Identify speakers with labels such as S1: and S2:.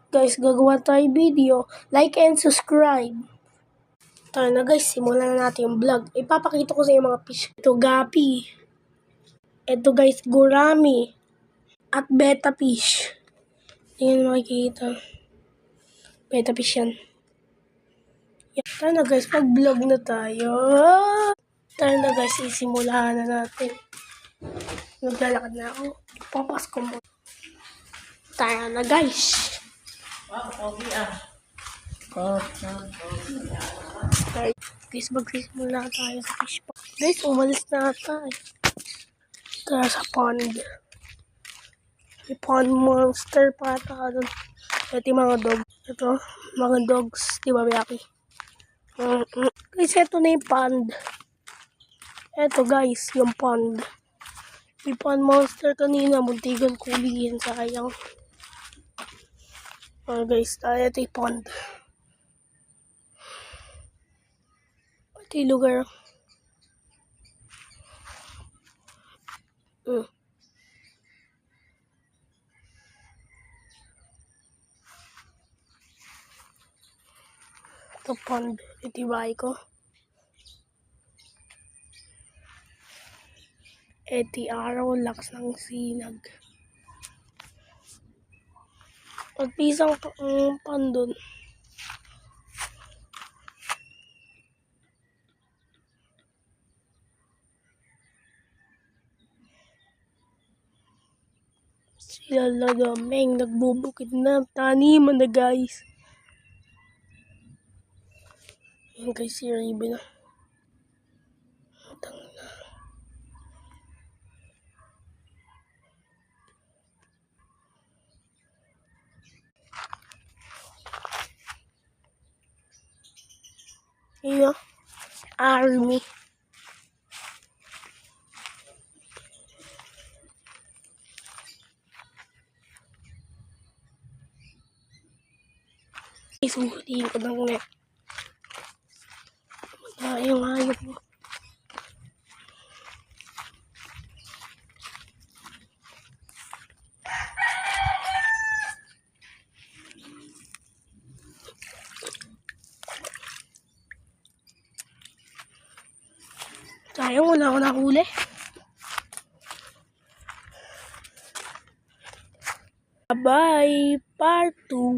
S1: Guys, gagawa tayo video. Like and subscribe. Tara na guys, simulan na natin yung vlog. Ipapakita ko sa inyo mga fish. Ito gapi. Ito guys, gurami. At betta fish. Tingnan makikita. Betta fish yan. Tara na guys, pag-vlog na tayo. Tara na guys, isimulahan na natin. Naglalakad na ako. Papasko mo. Tara na guys. Guys, magsisimula tayo sa fish pond. Guys, umalis na tayo. Tara sa pond. May pond monster pa ata doon. Ito yung mga dog. Ito, mga dogs. Di ba, Biaki? Guys, ito na yung pond. Ito guys, yung pond. May pond monster kanina. Muntigan ko ulihin. Sayang. Guys, ito yung pond. Ito yung lugar. Ito pond. Ito yung bahay ko. Ito yung araw. Lakas ng sinag. Pagpisang pond dun. Sila lagameng nagbubukid na taniman na guys. Yan guys, si Raven na. Yun o. Army. Isuhulihin ko ng net. Yung hayop mo. Sayang, wala ako nahuli. Bye! Part 2.